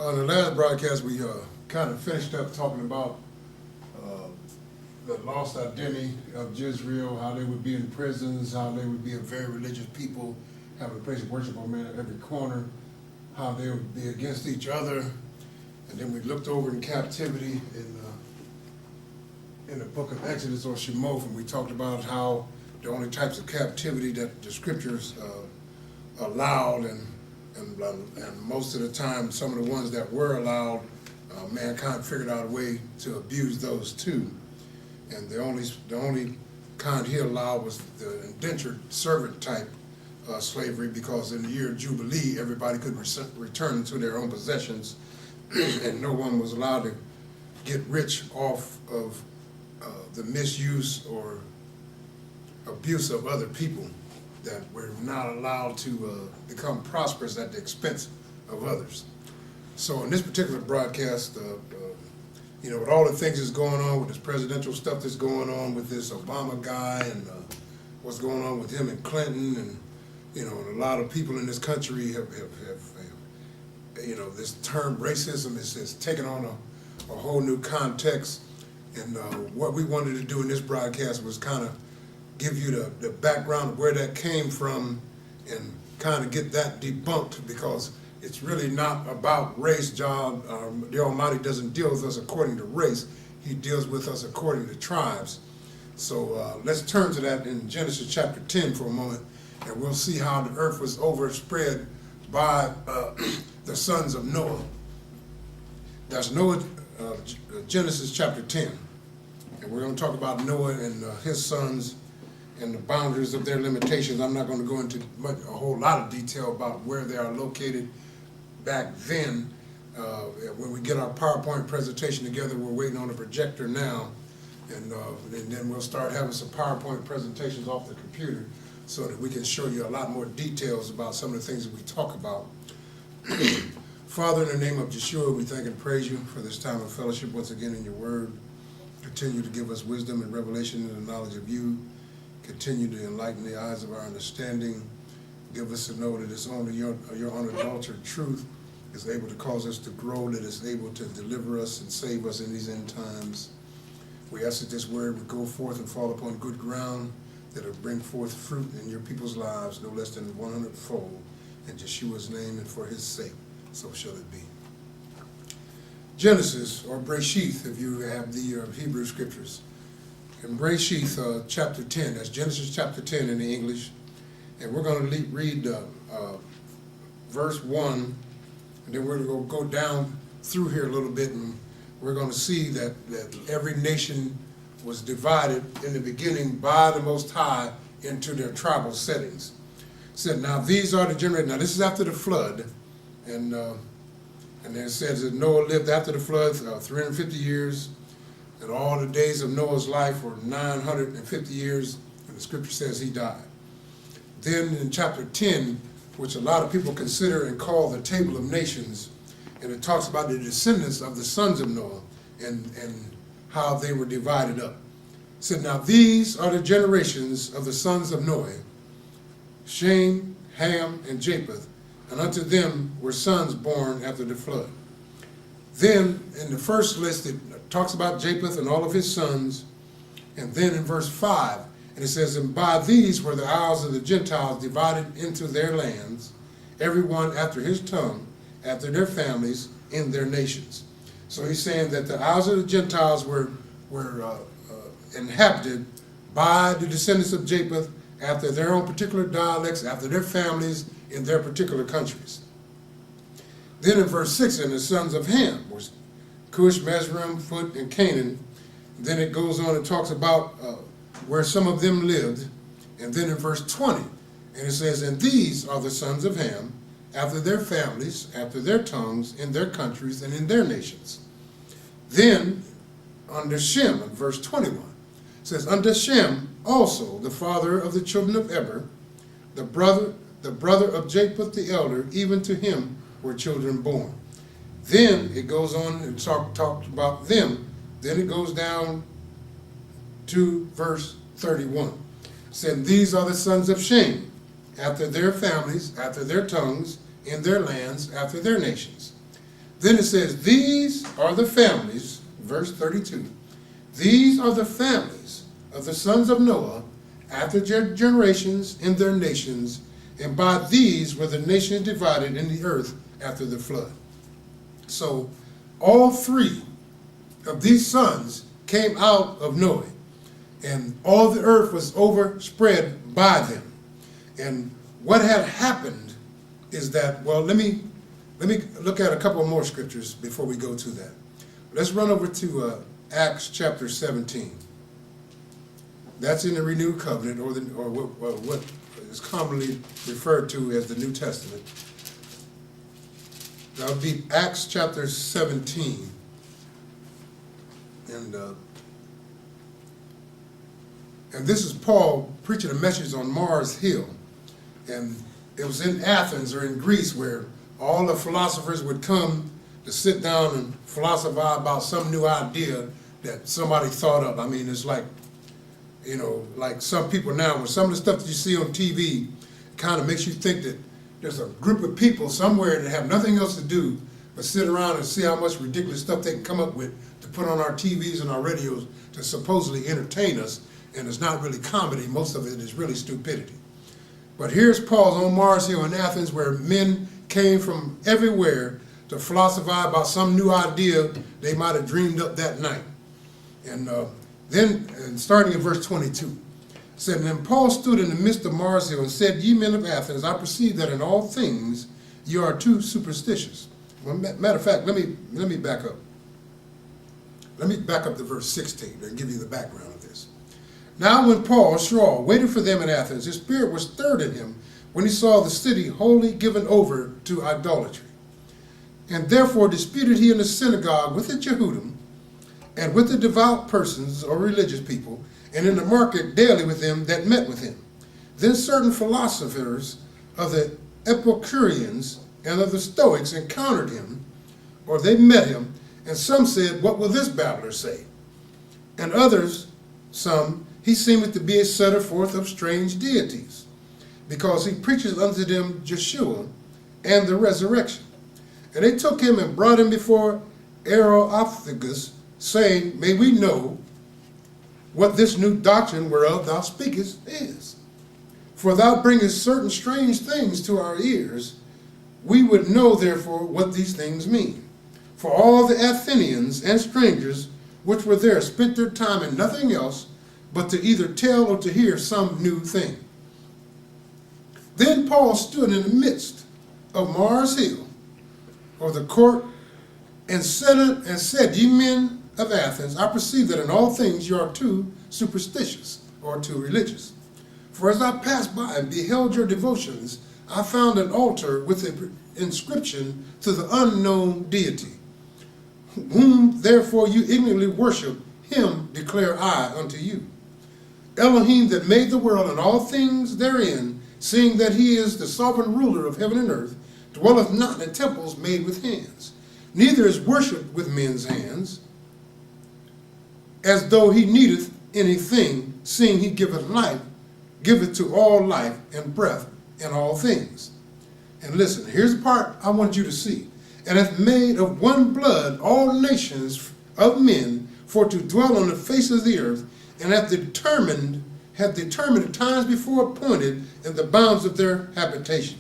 On the last broadcast, we kind of finished up talking about the lost identity of Jezreel, how they would be in prisons, how they would be a very religious people, having a place of worship on man at every corner, how they would be against each other. And then we looked over in captivity in the book of Exodus or Shemoth, and we talked about how the only types of captivity that the scriptures allowed, and most of the time, some of the ones that were allowed, mankind figured out a way to abuse those too. And the only kind he allowed was the indentured servant type slavery, because in the year of Jubilee, everybody could return to their own possessions, and no one was allowed to get rich off of the misuse or abuse of other people, that were not allowed to become prosperous at the expense of others. So in this particular broadcast, with all the things that's going on, with this presidential stuff that's going on with this Obama guy, and what's going on with him and Clinton, and and a lot of people in this country have this term racism is taken on a whole new context. And what we wanted to do in this broadcast was kind of give you the background of where that came from, and kind of get that debunked, because it's really not about race. The Almighty doesn't deal with us according to race. He deals with us according to tribes. So let's turn to that in Genesis chapter 10 for a moment, and we'll see how the earth was overspread by the sons of Noah. That's Noah, Genesis chapter 10. And we're going to talk about Noah and his sons and the boundaries of their limitations. I'm not going to go into a whole lot of detail about where they are located back then. When we get our PowerPoint presentation together, we're waiting on a projector now, and then we'll start having some PowerPoint presentations off the computer so that we can show you a lot more details about some of the things that we talk about. Father, in the name of Yeshua, we thank and praise you for this time of fellowship once again in your word. Continue to give us wisdom and revelation and the knowledge of you. Continue to enlighten the eyes of our understanding. Give us to know that it's only your unadulterated truth is able to cause us to grow, that is able to deliver us and save us in these end times. We ask that this word would go forth and fall upon good ground, that it will bring forth fruit in your people's lives, no less than 100-fold. In Yeshua's name and for his sake, so shall it be. Genesis, or Breshith, if you have the Hebrew scriptures. In Breshith, chapter 10, that's Genesis chapter 10 in the English. And we're going to read verse 1, and then we're going to go down through here a little bit, and we're going to see that every nation was divided in the beginning by the Most High into their tribal settings. It said, now these are the generations. Now this is after the flood, and then it says that Noah lived after the flood 350 years, and all the days of Noah's life were 950 years, and the scripture says he died. Then in chapter 10, which a lot of people consider and call the Table of Nations, and it talks about the descendants of the sons of Noah and how they were divided up. It said, now these are the generations of the sons of Noah, Shem, Ham, and Japheth, and unto them were sons born after the flood. Then in the first list it talks about Japheth and all of his sons, and then in verse 5, and it says, and by these were the isles of the Gentiles divided into their lands, every one after his tongue, after their families, in their nations. So he's saying that the isles of the Gentiles were inhabited by the descendants of Japheth, after their own particular dialects, after their families, in their particular countries. Then in verse 6, and the sons of Ham was Cush, Mizraim, Phut, and Canaan. Then it goes on and talks about where some of them lived. And then in verse 20, and it says, and these are the sons of Ham, after their families, after their tongues, in their countries, and in their nations. Then under Shem, in verse 21, it says, under Shem also, the father of the children of Eber, the brother of Japheth the elder, even to him were children born. Then it goes on and talked about them. Then it goes down to verse 31. It said, these are the sons of Shem, after their families, after their tongues, in their lands, after their nations. Then it says, these are the families, verse 32. These are the families of the sons of Noah after their generations in their nations, and by these were the nations divided in the earth after the flood. So all three of these sons came out of Noah, and all the earth was overspread by them. And what had happened is that, well, let me look at a couple more scriptures before we go to that. Let's run over to Acts chapter 17. That's in the renewed covenant, or what is commonly referred to as the New Testament. That would be Acts chapter 17. And this is Paul preaching a message on Mars Hill. And it was in Athens or in Greece where all the philosophers would come to sit down and philosophize about some new idea that somebody thought up. I mean, it's like, you know, like some people now, with some of the stuff that you see on TV, kind of makes you think that there's a group of people somewhere that have nothing else to do but sit around and see how much ridiculous stuff they can come up with to put on our TVs and our radios to supposedly entertain us. And it's not really comedy. Most of it is really stupidity. But here's Paul on Mars Hill in Athens, where men came from everywhere to philosophize about some new idea they might have dreamed up that night. And then, starting in verse 22, it said, and then Paul stood in the midst of Mars Hill and said, ye men of Athens, I perceive that in all things you are too superstitious. Well, matter of fact, let me back up. Let me back up to verse 16 and give you the background of this. Now when Paul, Shaul, waited for them in Athens, his spirit was stirred in him when he saw the city wholly given over to idolatry. And therefore disputed he in the synagogue with the Jehudim, and with the devout persons or religious people, and in the market daily with them that met with him. Then certain philosophers of the Epicureans and of the Stoics encountered him, or they met him, and some said, what will this babbler say? And others, some, he seemeth to be a setter forth of strange deities, because he preaches unto them Yeshua and the resurrection. And they took him and brought him before Areopagus, saying, may we know what this new doctrine whereof thou speakest is. For thou bringest certain strange things to our ears. We would know therefore what these things mean. For all the Athenians and strangers which were there spent their time in nothing else but to either tell or to hear some new thing. Then Paul stood in the midst of Mars Hill, or the court, and said, ye men of Athens, I perceive that in all things you are too superstitious, or too religious. For as I passed by and beheld your devotions, I found an altar with an inscription to the unknown deity, whom therefore you ignorantly worship, him declare I unto you. Elohim that made the world and all things therein, seeing that he is the sovereign ruler of heaven and earth, dwelleth not in temples made with hands, neither is worshipped with men's hands, as though he needeth anything, seeing he giveth life, giveth to all life and breath and all things. And listen, here's the part I want you to see. And hath made of one blood all nations of men for to dwell on the face of the earth, and hath determined the times before appointed and the bounds of their habitation.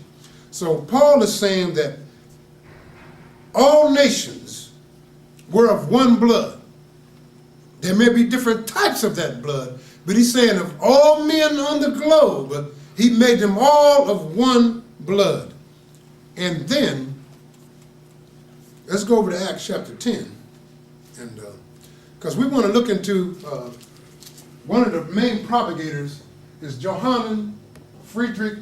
So Paul is saying that all nations were of one blood. There may be different types of that blood, but he's saying of all men on the globe, he made them all of one blood. And then, let's go over to Acts chapter 10. And because we want to look into one of the main propagators is Johann Friedrich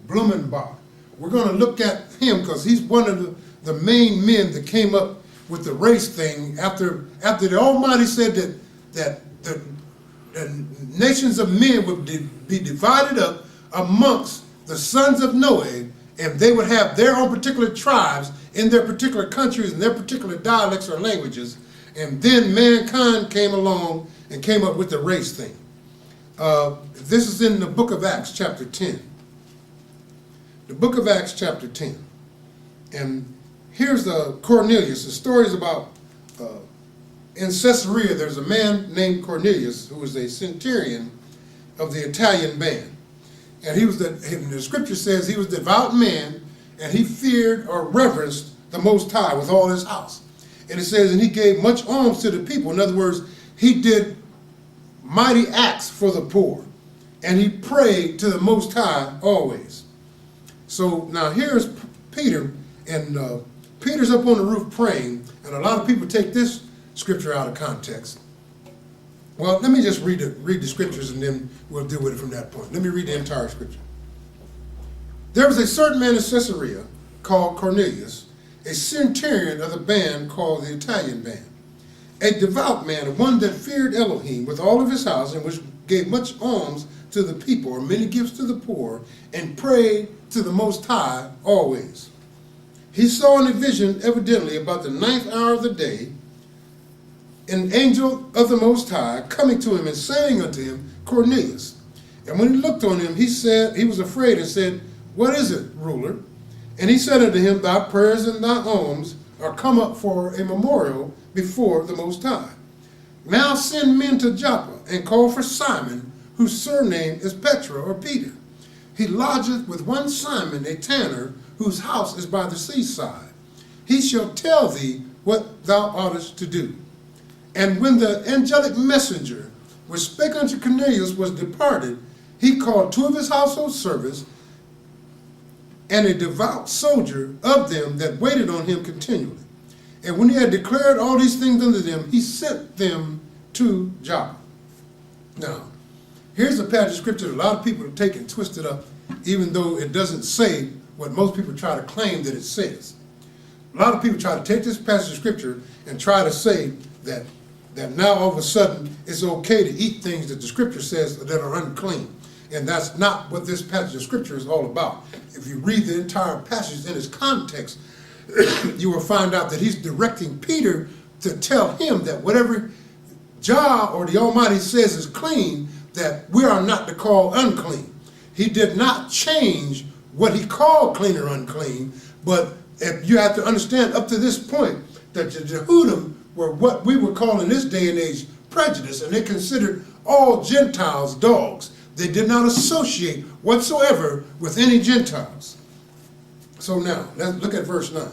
Blumenbach. We're going to look at him because he's one of the main men that came up with the race thing after the Almighty said that the nations of men would be divided up amongst the sons of Noah, and they would have their own particular tribes in their particular countries and their particular dialects or languages. And then mankind came along and came up with the race thing. This is in the book of Acts, chapter 10. The book of Acts, chapter 10. And here's Cornelius. The story is about in Caesarea, there's a man named Cornelius who was a centurion of the Italian band. And the scripture says he was a devout man, and he feared or reverenced the Most High with all his house. And it says, and he gave much alms to the people. In other words, he did mighty acts for the poor. And he prayed to the Most High always. So now here's Peter, and Peter's up on the roof praying, and a lot of people take this scripture out of context. Well, let me just read the scriptures, and then we'll deal with it from that point. Let me read the entire scripture. There was a certain man in Caesarea called Cornelius, a centurion of the band called the Italian band, a devout man, one that feared Elohim with all of his house, and which gave much alms to the people, or many gifts to the poor, and prayed to the Most High always. He saw in a vision, evidently about the 9th hour of the day, an angel of the Most High coming to him and saying unto him, Cornelius. And when he looked on him, he was afraid and said, What is it, ruler? And he said unto him, Thy prayers and thy alms are come up for a memorial before the Most High. Now send men to Joppa and call for Simon, whose surname is Petra or Peter. He lodgeth with one Simon, a tanner, whose house is by the seaside. He shall tell thee what thou oughtest to do. And when the angelic messenger which spake unto Cornelius was departed, he called 2 of his household servants and a devout soldier of them that waited on him continually. And when he had declared all these things unto them, he sent them to Joppa. Now, here's a passage of scripture that a lot of people have taken and twisted up, even though it doesn't say what most people try to claim that it says. A lot of people try to take this passage of scripture and try to say that now all of a sudden it's okay to eat things that the scripture says that are unclean. And that's not what this passage of scripture is all about. If you read the entire passage in its context, you will find out that he's directing Peter to tell him that whatever Jah or the Almighty says is clean, that we are not to call unclean. He did not change what he called clean or unclean, but if you have to understand up to this point that the Jehudim were what we would call in this day and age prejudice, and they considered all Gentiles dogs. They did not associate whatsoever with any Gentiles. So now, let's look at verse 9.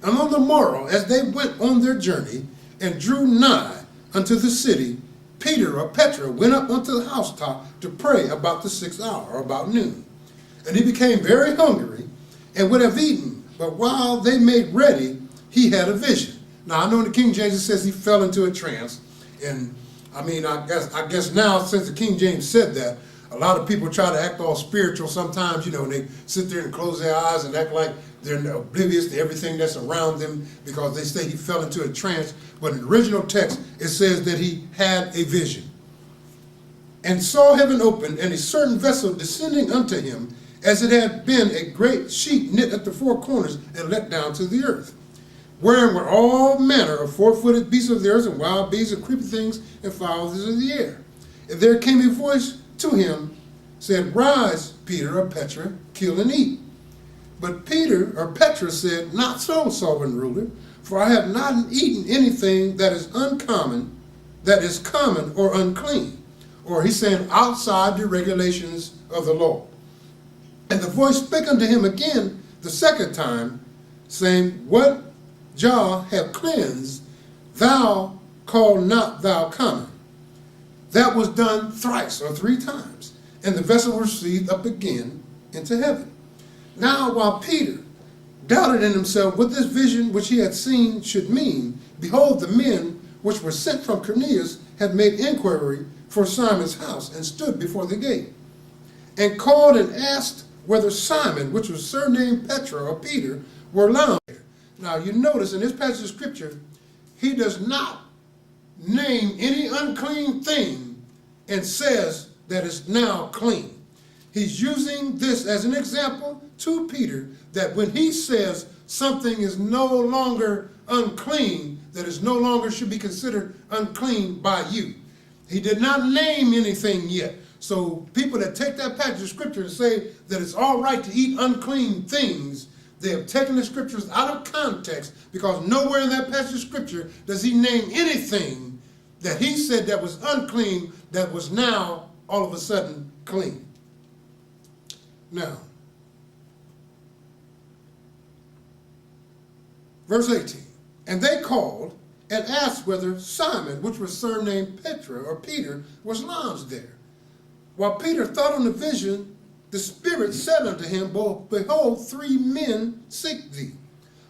And on the morrow, as they went on their journey and drew nigh unto the city, Peter or Petra went up unto the housetop to pray about the 6th hour, or about noon. And he became very hungry and would have eaten, but while they made ready, he had a vision. Now, I know in the King James it says he fell into a trance, and I mean, I guess now, since the King James said that, a lot of people try to act all spiritual sometimes, and they sit there and close their eyes and act like they're oblivious to everything that's around them because they say he fell into a trance. But in the original text, it says that he had a vision. And saw heaven opened, and a certain vessel descending unto him, as it had been a great sheet knit at the 4 corners and let down to the earth, wherein were all manner of 4-footed beasts of the earth, and wild beasts, and creeping things, and fowls of the air. And there came a voice to him, said, Rise, Peter or Petra, kill and eat. But Peter or Petra said, Not so, sovereign ruler, for I have not eaten anything that is uncommon, that is common or unclean. Or he's saying outside the regulations of the law. And the voice spake unto him again the second time, saying, What Jah have cleansed, thou call not thou common. That was done thrice or 3 times, and the vessel was received up again into heaven. Now while Peter doubted in himself what this vision which he had seen should mean, behold, the men which were sent from Cornelius had made inquiry for Simon's house, and stood before the gate, and called and asked whether Simon, which was surnamed Petra or Peter, were lying there. Now you notice in this passage of scripture, he does not name any unclean thing and says that it's now clean. He's using this as an example to Peter that when he says something is no longer unclean, that it no longer should be considered unclean by you. He did not name anything yet. So people that take that passage of scripture and say that it's all right to eat unclean things, They have taken the scriptures out of context, because nowhere in that passage of scripture does he name anything that he said that was unclean that was now all of a sudden clean. Now, verse 18, and they called and asked whether Simon, which was surnamed Petra or Peter, was lodged there. While Peter thought on the vision, the Spirit said unto him, behold, 3 men seek thee.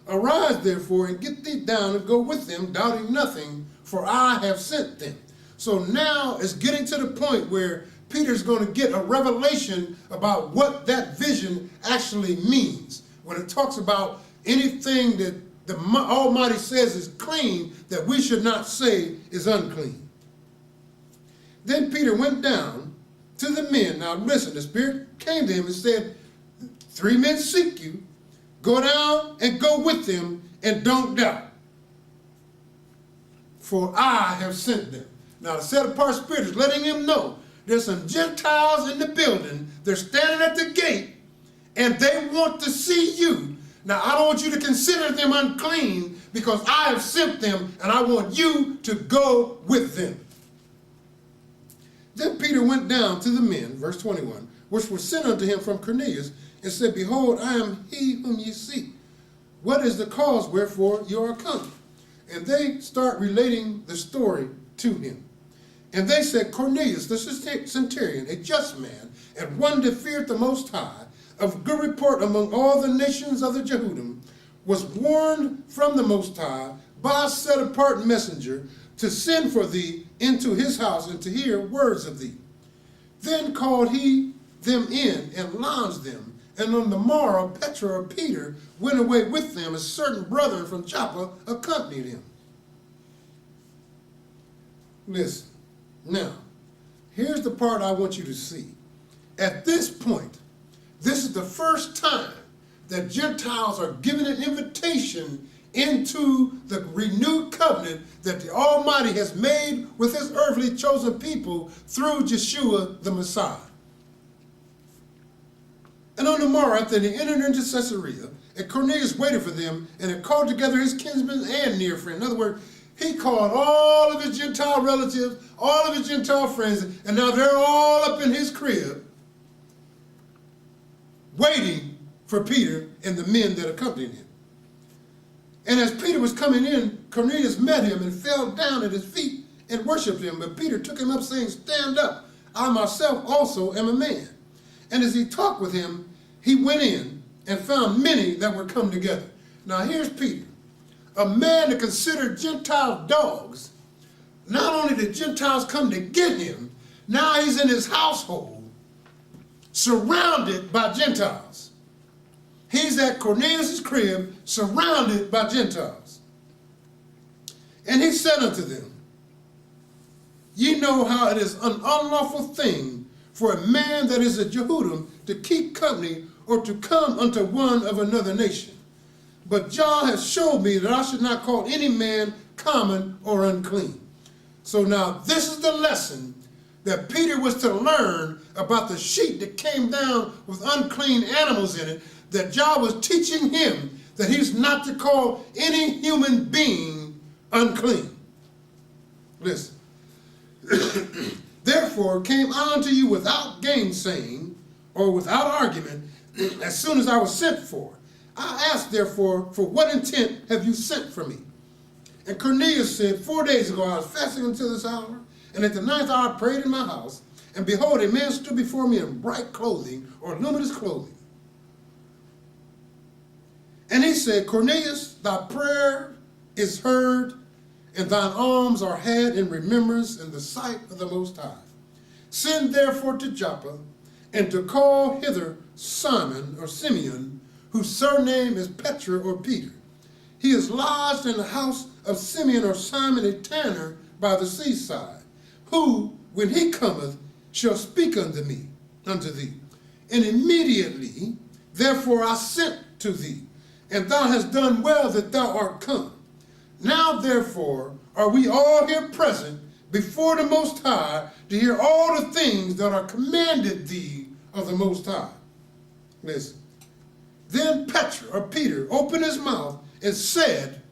Arise therefore and get thee down and go with them, doubting nothing, for I have sent them. So now it's getting to the point where Peter's going to get a revelation about what that vision actually means. When it talks about anything that the Almighty says is clean, that we should not say is unclean. Then Peter went down to the men. Now listen, the Spirit came to him and said, 3 men seek you. Go down and go with them, and don't doubt, for I have sent them. Now the set apart Spirit is letting him know there's some Gentiles in the building. They're standing at the gate, and they want to see you. Now, I don't want you to consider them unclean, because I have sent them, and I want you to go with them. Then Peter went down to the men, verse 21, which were sent unto him from Cornelius, and said, behold, I am he whom ye seek. What is the cause wherefore you are come? And they start relating the story to him. And they said, Cornelius, the centurion, a just man, and one that feared the Most High, of good report among all the nations of the Jehudim, was warned from the Most High by a set apart messenger to send for thee into his house and to hear words of thee. Then called he them in and lodged them. And on the morrow, Petra or Peter went away with them, as certain brethren from Joppa accompanied him. Listen, now, here's the part I want you to see. At this point, this is the first time that Gentiles are given an invitation into the renewed covenant that the Almighty has made with his earthly chosen people through Yeshua the Messiah. And on the morrow, after they entered into Caesarea, and Cornelius waited for them, and had called together his kinsmen and near friends. In other words, he called all of his Gentile relatives, all of his Gentile friends, and now they're all up in his crib, waiting for Peter and the men that accompanied him. And as Peter was coming in, Cornelius met him and fell down at his feet and worshipped him. But Peter took him up, saying, stand up, I myself also am a man. And as he talked with him, he went in and found many that were come together. Now here's Peter, a man that considered Gentile dogs. Not only did Gentiles come to get him, now he's in his household, surrounded by Gentiles. He's at Cornelius' crib, surrounded by Gentiles. And he said unto them, ye know how it is an unlawful thing for a man that is a Jehudim to keep company or to come unto one of another nation. But Jah has showed me that I should not call any man common or unclean. So now this is the lesson that Peter was to learn about the sheep that came down with unclean animals in it, that Jah was teaching him that he's not to call any human being unclean. Listen. Therefore came I unto you without gainsaying or without argument, as soon as I was sent for. I asked therefore, for what intent have you sent for me? And Cornelius said, 4 days ago I was fasting until this hour, and at the 9th hour I prayed in my house, and behold, a man stood before me in bright clothing, or luminous clothing. And he said, Cornelius, thy prayer is heard, and thine alms are had in remembrance in the sight of the Most High. Send therefore to Joppa, and to call hither Simon or Simeon, whose surname is Petra or Peter. He is lodged in the house of Simeon or Simon a tanner by the seaside, who, when he cometh, shall speak unto thee. And immediately, therefore I sent to thee, and thou hast done well that thou art come. Now, therefore, are we all here present before the Most High to hear all the things that are commanded thee of the Most High. Listen, Then Peter opened his mouth and said,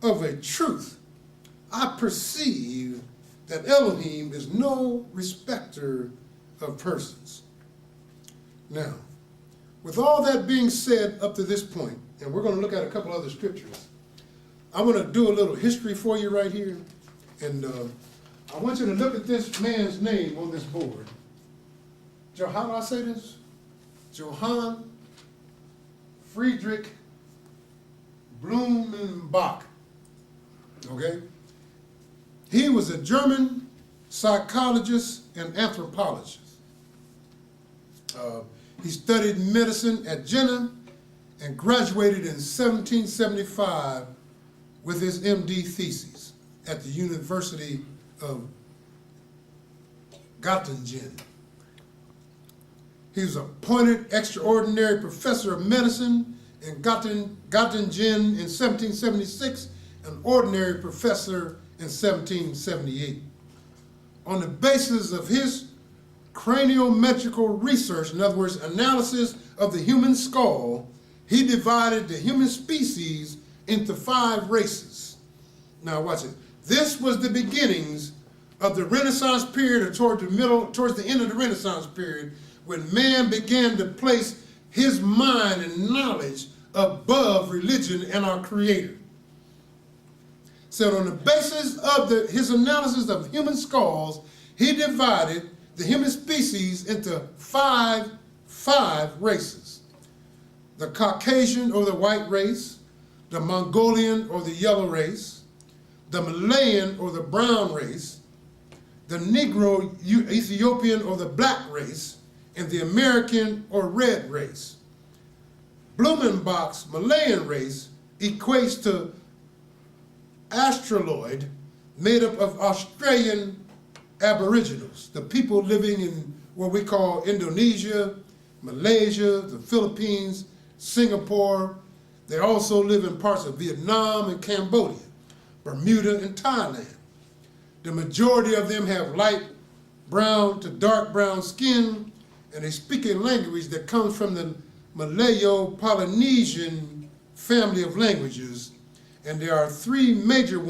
of a truth, I perceive that Elohim is no respecter of persons. Now, with all that being said up to this point, and we're going to look at a couple other scriptures, I'm going to do a little history for you right here. And I want you to look at this man's name on this board. How do I say this? Johann Friedrich Blumenbach. Okay? He was a German psychologist and anthropologist. He studied medicine at Jena and graduated in 1775 with his MD thesis at the University of Göttingen. He was appointed extraordinary professor of medicine in Göttingen in 1776, and ordinary professor in 1778. On the basis of his craniometrical research, in other words, analysis of the human skull, he divided the human species into 5 races. Now watch it. This was the beginnings of the Renaissance period, or towards the end of the Renaissance period, when man began to place his mind and knowledge above religion and our Creator. So on the basis of his analysis of human skulls, he divided the human species into five races. The Caucasian or the white race, the Mongolian or the yellow race, the Malayan or the brown race, the Negro Ethiopian or the black race, and the American or red race. Blumenbach's Malayan race equates to Australoid, made up of Australian aboriginals, the people living in what we call Indonesia, Malaysia, the Philippines, Singapore. They also live in parts of Vietnam and Cambodia, Bermuda and Thailand. The majority of them have light brown to dark brown skin, and they speak a language that comes from the Malayo-Polynesian family of languages, and there are 3 major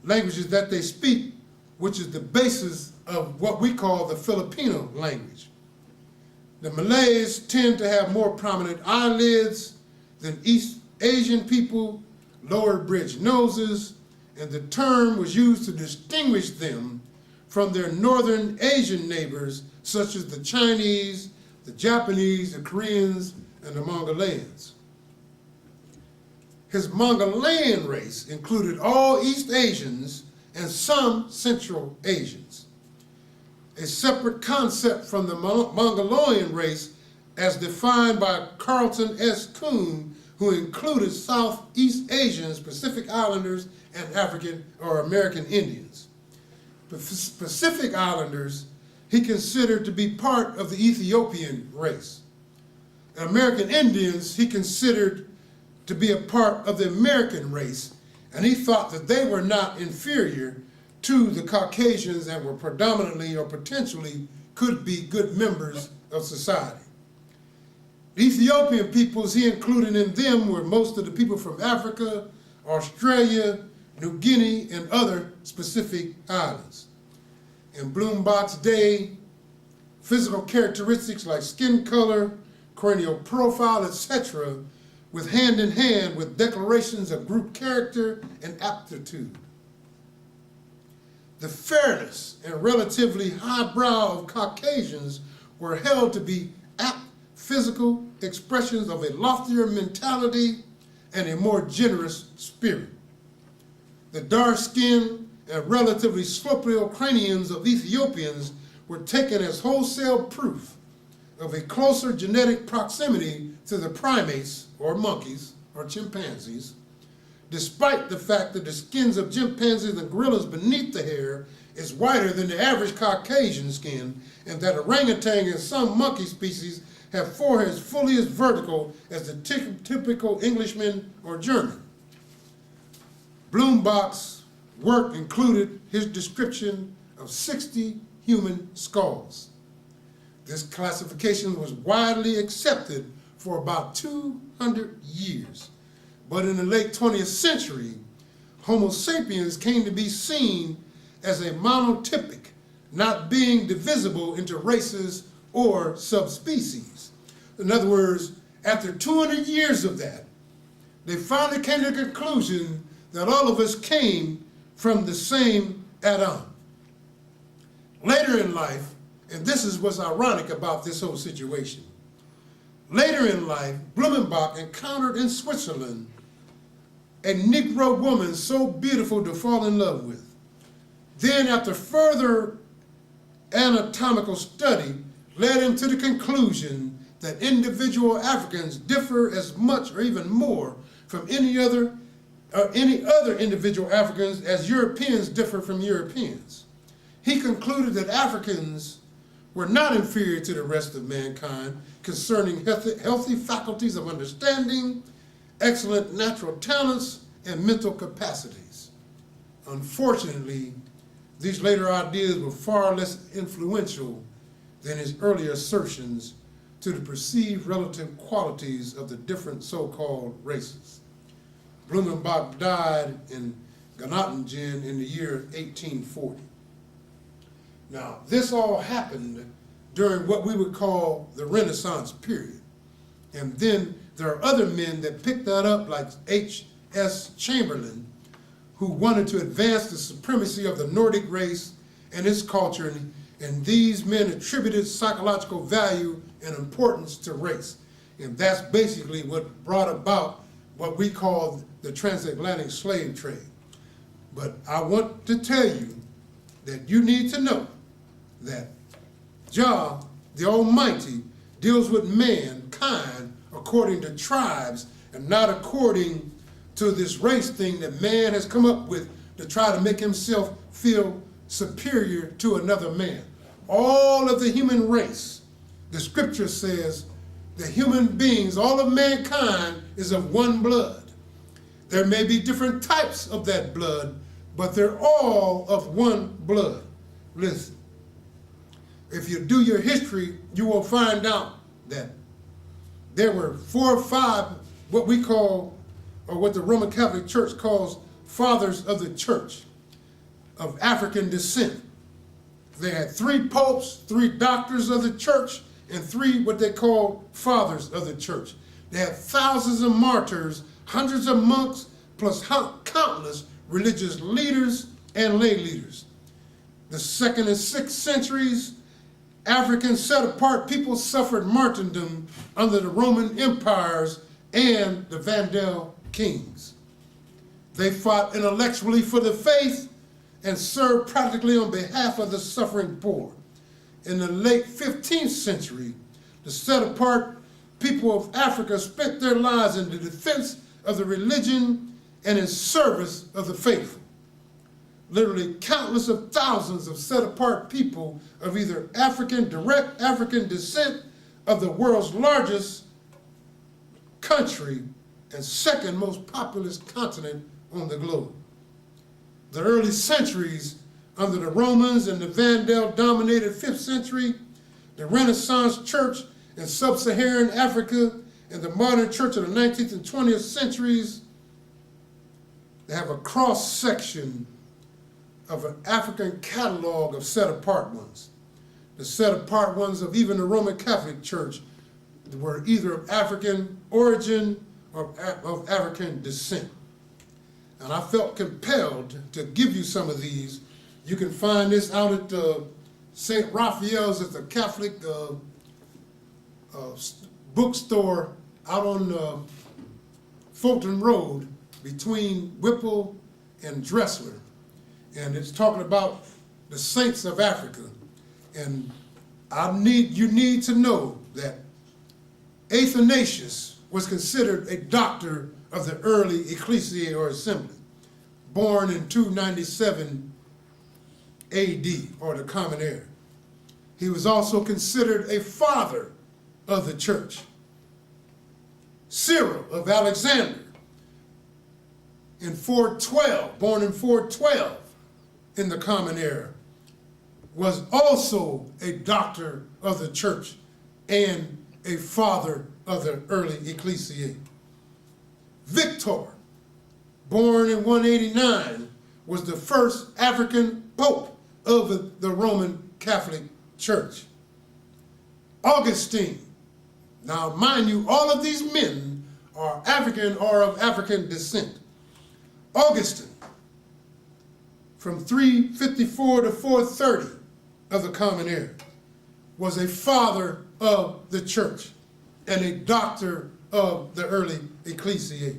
languages that they speak, which is the basis of what we call the Filipino language. The Malays tend to have more prominent eyelids than East Asian people, lower bridge noses, and the term was used to distinguish them from their northern Asian neighbors, such as the Chinese, the Japanese, the Koreans, and the Mongolians. His Mongolian race included all East Asians and some Central Asians. A separate concept from the Mongolian race as defined by Carlton S. Kuhn, who included Southeast Asians, Pacific Islanders, and African or American Indians. Pacific Islanders he considered to be part of the Ethiopian race. And American Indians he considered to be a part of the American race, and he thought that they were not inferior to the Caucasians and were predominantly or potentially could be good members of society. The Ethiopian peoples he included in them were most of the people from Africa, Australia, New Guinea, and other specific islands. In Blumenbach's day, physical characteristics like skin color, cranial profile, etc., with hand in hand with declarations of group character and aptitude. The fairness and relatively high brow of Caucasians were held to be apt physical expressions of a loftier mentality and a more generous spirit. The dark skin and relatively sloped craniums of Ethiopians were taken as wholesale proof of a closer genetic proximity to the primates or monkeys or chimpanzees, despite the fact that the skins of chimpanzees and gorillas beneath the hair is whiter than the average Caucasian skin, and that orangutan and some monkey species have foreheads fully as vertical as the typical Englishman or German. Blumenbach's work included his description of 60 human skulls. This classification was widely accepted for about 200 years. But in the late 20th century, Homo sapiens came to be seen as a monotypic, not being divisible into races or subspecies. In other words, after 200 years of that, they finally came to the conclusion that all of us came from the same Adam. Later in life, and this is what's ironic about this whole situation, later in life, Blumenbach encountered in Switzerland a Negro woman so beautiful to fall in love with. Then, after further anatomical study, led him to the conclusion that individual Africans differ as much or even more from any other individual Africans as Europeans differ from Europeans. He concluded that Africans were not inferior to the rest of mankind concerning healthy faculties of understanding, excellent natural talents, and mental capacities. Unfortunately, these later ideas were far less influential than his earlier assertions to the perceived relative qualities of the different so-called races. Blumenbach died in Göttingen in the year 1840. Now, this all happened during what we would call the Renaissance period. And then there are other men that picked that up, like H.S. Chamberlain, who wanted to advance the supremacy of the Nordic race and its culture, and these men attributed psychological value and importance to race. And that's basically what brought about what we call the transatlantic slave trade. But I want to tell you that you need to know that Jah, the Almighty, deals with mankind according to tribes and not according to this race thing that man has come up with to try to make himself feel superior to another man. All of the human race, the scripture says, the human beings, all of mankind is of one blood. There may be different types of that blood, but they're all of one blood. Listen, if you do your history, you will find out that there were 4 or 5 what we call, or what the Roman Catholic Church calls, fathers of the church of African descent. They had 3 popes, 3 doctors of the church, and 3 what they call fathers of the church. They had thousands of martyrs, hundreds of monks, plus countless religious leaders and lay leaders. The 2nd and 6th centuries, African set-apart people suffered martyrdom under the Roman empires and the Vandal kings. They fought intellectually for the faith and served practically on behalf of the suffering poor. In the late 15th century, the set-apart people of Africa spent their lives in the defense of the religion and in service of the faithful. Literally countless of thousands of set-apart people of either direct African descent of the world's largest country and 2nd most populous continent on the globe. The early centuries under the Romans and the Vandal-dominated 5th century, the Renaissance church in sub-Saharan Africa, and the modern church of the 19th and 20th centuries, they have a cross-section of an African catalog of set-apart ones. The set-apart ones of even the Roman Catholic Church were either of African origin or of African descent. And I felt compelled to give you some of these. You can find this out at St. Raphael's at the Catholic bookstore out on Fulton Road between Whipple and Dressler. And it's talking about the saints of Africa. And you need to know that Athanasius was considered a doctor of the early ecclesia or assembly, born in 297 AD, or the Common Era. He was also considered a father of the church. Cyril of Alexandria, in 412, born in 412 in the Common Era, was also a doctor of the church and a father of the early ecclesiae. Victor, born in 189, was the first African pope of the Roman Catholic Church. Augustine, now mind you, all of these men are African or of African descent. Augustine, from 354 to 430 of the Common Era, was a father of the church and a doctor of the early ecclesiae.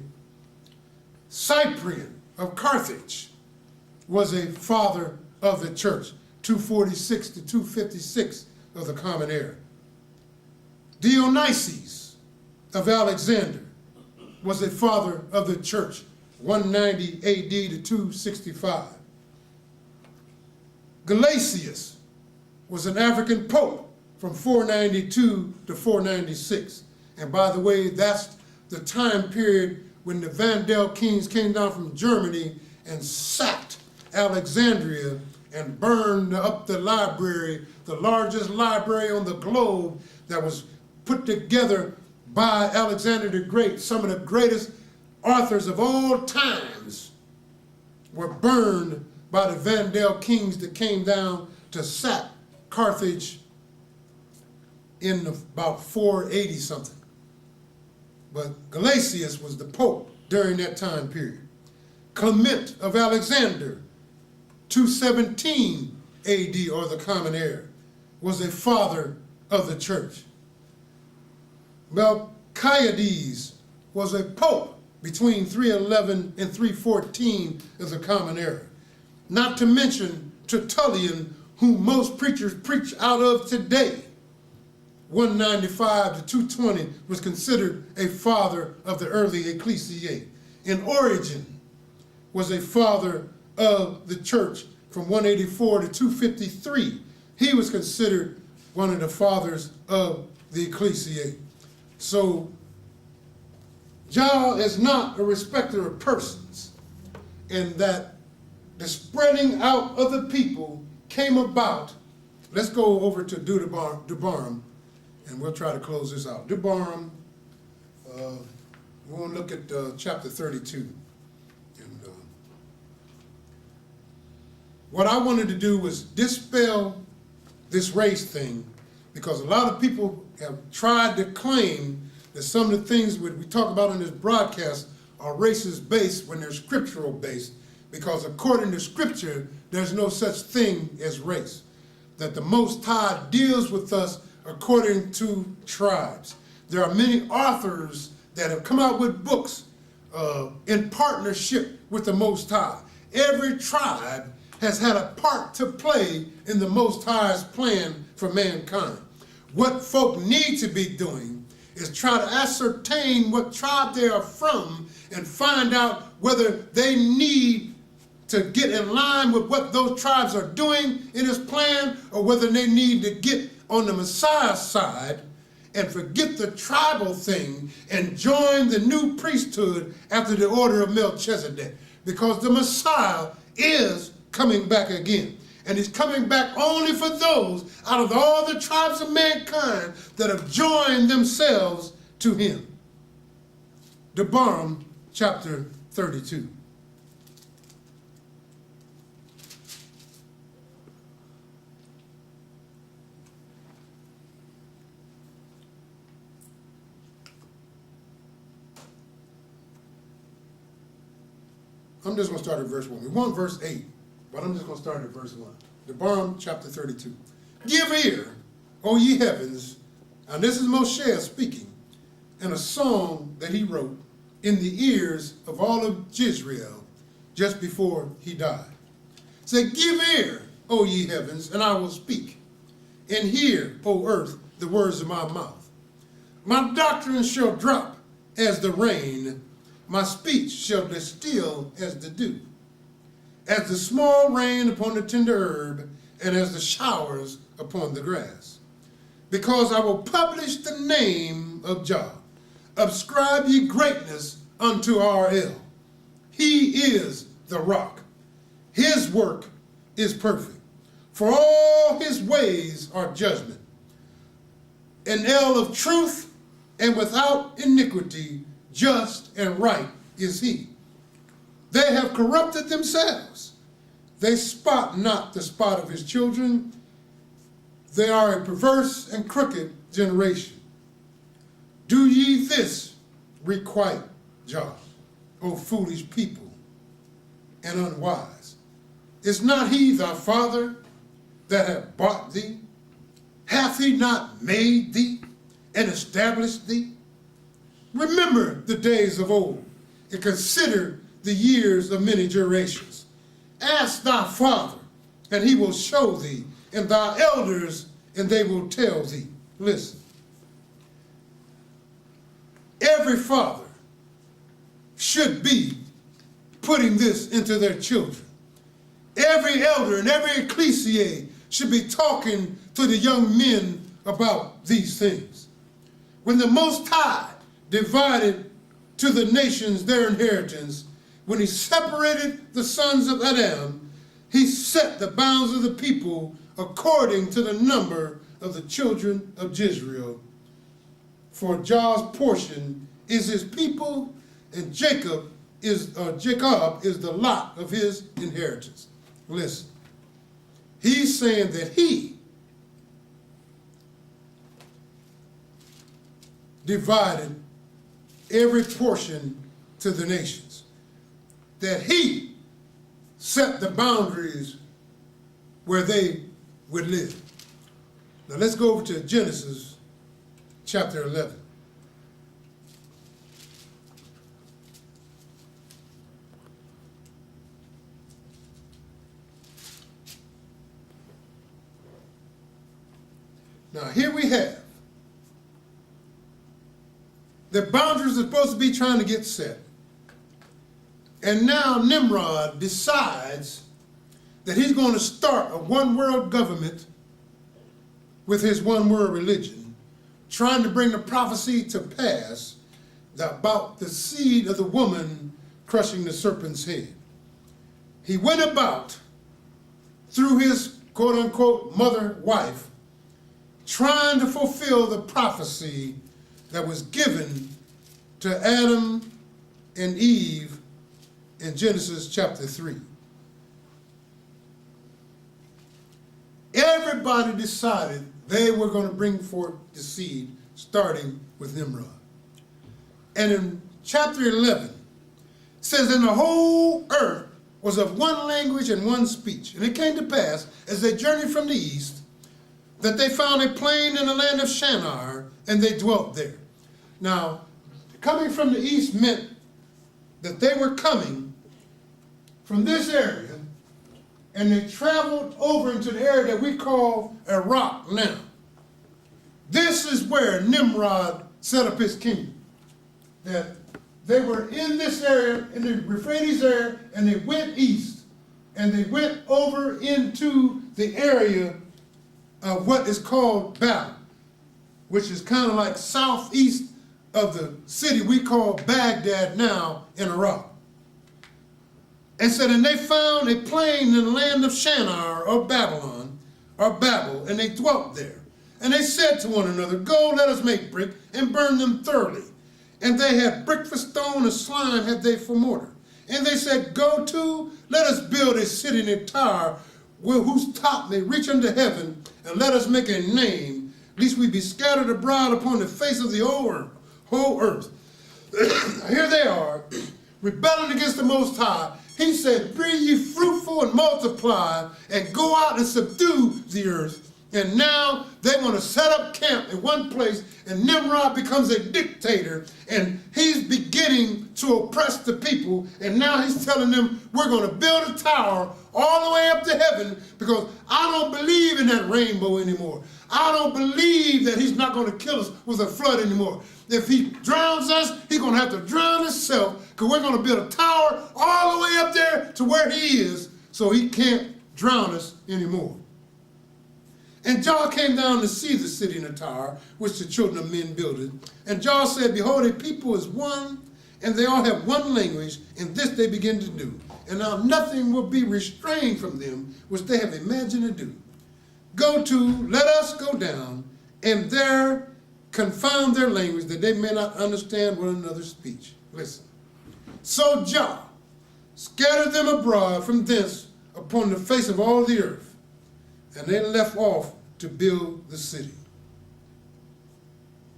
Cyprian of Carthage was a father of the church, 246 to 256 of the Common Era. Dionysius of Alexander was a father of the church, 190 AD to 265. Gelasius was an African pope from 492 to 496. And by the way, that's the time period when the Vandal kings came down from Germany and sacked Alexandria and burned up the library, the largest library on the globe that was put together by Alexander the Great. Some of the greatest authors of all times were burned by the Vandal kings that came down to sack Carthage in about 480 something. But Gelasius was the pope during that time period. Clement of Alexander, 217 AD, or the Common Era, was a father of the church. Melchiades was a pope between 311 and 314 of the Common Era. Not to mention Tertullian, whom most preachers preach out of today. 195 to 220 was considered a father of the early ecclesiae. And Origen was a father of the church from 184 to 253. He was considered one of the fathers of the ecclesiae. So Jah is not a respecter of persons, and that the spreading out of the people came about. Let's go over to Debarim, and we'll try to close this out. Debarim, we're going to look at chapter 32. And what I wanted to do was dispel this race thing, because a lot of people have tried to claim that some of the things we talk about in this broadcast are racist based when they're scriptural based, because according to scripture, there's no such thing as race. That the Most High deals with us according to tribes. There are many authors that have come out with books in partnership with the Most High. Every tribe has had a part to play in the Most High's plan for mankind. What folk need to be doing is try to ascertain what tribe they are from and find out whether they need to get in line with what those tribes are doing in his plan, or whether they need to get on the Messiah's side and forget the tribal thing and join the new priesthood after the order of Melchizedek. Because the Messiah is coming back again. And he's coming back only for those out of all the tribes of mankind that have joined themselves to him. Debarim chapter 32. I'm just going to start at verse 1. We want verse 8, but I'm just going to start at verse 1. Debarim chapter 32. Give ear, O ye heavens, and this is Moshe speaking, in a song that he wrote in the ears of all of Jezreel just before he died. Say, give ear, O ye heavens, and I will speak, and hear, O earth, the words of my mouth. My doctrine shall drop as the rain, my speech shall distill as the dew, as the small rain upon the tender herb, and as the showers upon the grass. Because I will publish the name of Jah. Ascribe ye greatness unto our El. He is the rock. His work is perfect. For all his ways are judgment. An El of truth and without iniquity, just and right is he. They have corrupted themselves. They spot not the spot of his children. They are a perverse and crooked generation. Do ye this, requite Jah, O foolish people and unwise. Is not he thy father that hath bought thee? Hath he not made thee and established thee? Remember the days of old, and consider the years of many generations. Ask thy father, and he will show thee, and thy elders, and they will tell thee. Listen. Every father should be putting this into their children. Every elder and every ecclesia should be talking to the young men about these things. When the Most High divided to the nations their inheritance, when he separated the sons of Adam, he set the bounds of the people according to the number of the children of Israel. For Jah's portion is his people, and Jacob is the lot of his inheritance. Listen, he's saying that he divided every portion to the nations, that he set the boundaries where they would live. Now let's go over to Genesis chapter 11. Now here we have the boundaries are supposed to be trying to get set. And now Nimrod decides that he's going to start a one-world government with his one-world religion, trying to bring the prophecy to pass about the seed of the woman crushing the serpent's head. He went about through his quote-unquote mother-wife, trying to fulfill the prophecy that was given to Adam and Eve in Genesis chapter 3. Everybody decided they were going to bring forth the seed, starting with Nimrod. And in chapter 11, it says, and the whole earth was of one language and one speech. And it came to pass, as they journeyed from the east, that they found a plain in the land of Shinar, and they dwelt there. Now, coming from the east meant that they were coming from this area, and they traveled over into the area that we call Iraq now. This is where Nimrod set up his kingdom. That they were in this area, in the Euphrates area, and they went east, and they went over into the area of what is called Babel, which is kind of like southeast of the city we call Baghdad now in Iraq. And said, and they found a plain in the land of Shinar, or Babylon, or Babel, and they dwelt there. And they said to one another, go, let us make brick, and burn them thoroughly. And they had brick for stone, and slime had they for mortar. And they said, go to, let us build a city in a tower, whose top may reach unto heaven, and let us make a name, lest we be scattered abroad upon the face of the whole earth. Here they are, rebelling against the Most High. He said, be ye fruitful and multiply, and go out and subdue the earth. And now they want to set up camp in one place, and Nimrod becomes a dictator, and he's beginning to oppress the people, and now he's telling them, we're going to build a tower all the way up to heaven, because I don't believe in that rainbow anymore. I don't believe that he's not going to kill us with a flood anymore. If he drowns us, he's going to have to drown himself, because we're going to build a tower all the way up there to where he is, so he can't drown us anymore. And Jah came down to see the city in the tower, which the children of men builded. And Jah said, behold, a people is one, and they all have one language, and this they begin to do. And now nothing will be restrained from them, which they have imagined to do. let us go down, and there confound their language, that they may not understand one another's speech. Listen. So Jah scattered them abroad from thence upon the face of all the earth, and they left off to build the city.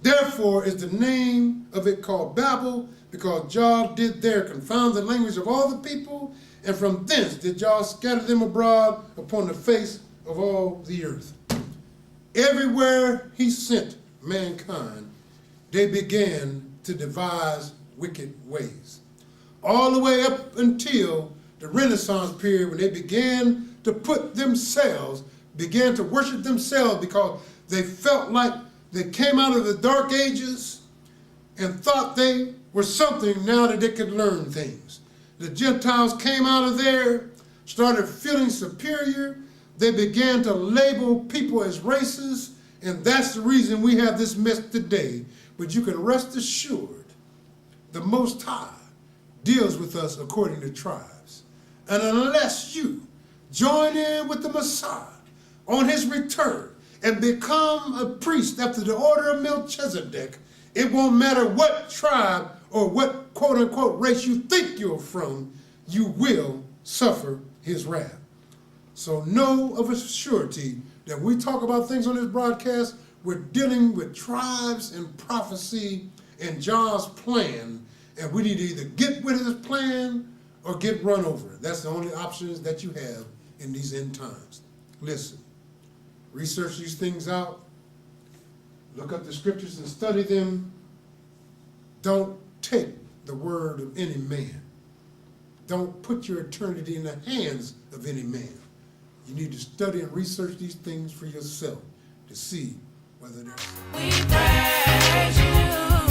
Therefore is the name of it called Babel, because Jah did there confound the language of all the people, and from thence did Jah scatter them abroad upon the face of all the earth. Everywhere he sent mankind, they began to devise wicked ways. All the way up until the Renaissance period, when they began to began to worship themselves, because they felt like they came out of the Dark Ages and thought they were something now that they could learn things. The Gentiles came out of there, started feeling superior. They began to label people as races, and that's the reason we have this mess today. But you can rest assured, the Most High deals with us according to tribes. And unless you join in with the Messiah on his return and become a priest after the order of Melchizedek, it won't matter what tribe or what quote-unquote race you think you're from, you will suffer his wrath. So know of a surety that when we talk about things on this broadcast, we're dealing with tribes and prophecy and Jah's plan, and we need to either get with his plan or get run over. That's the only options that you have in these end times. Listen, research these things out, look up the scriptures and study them. Don't take the word of any man. Don't put your eternity in the hands of any man. You need to study and research these things for yourself to see whether they're... We praise you.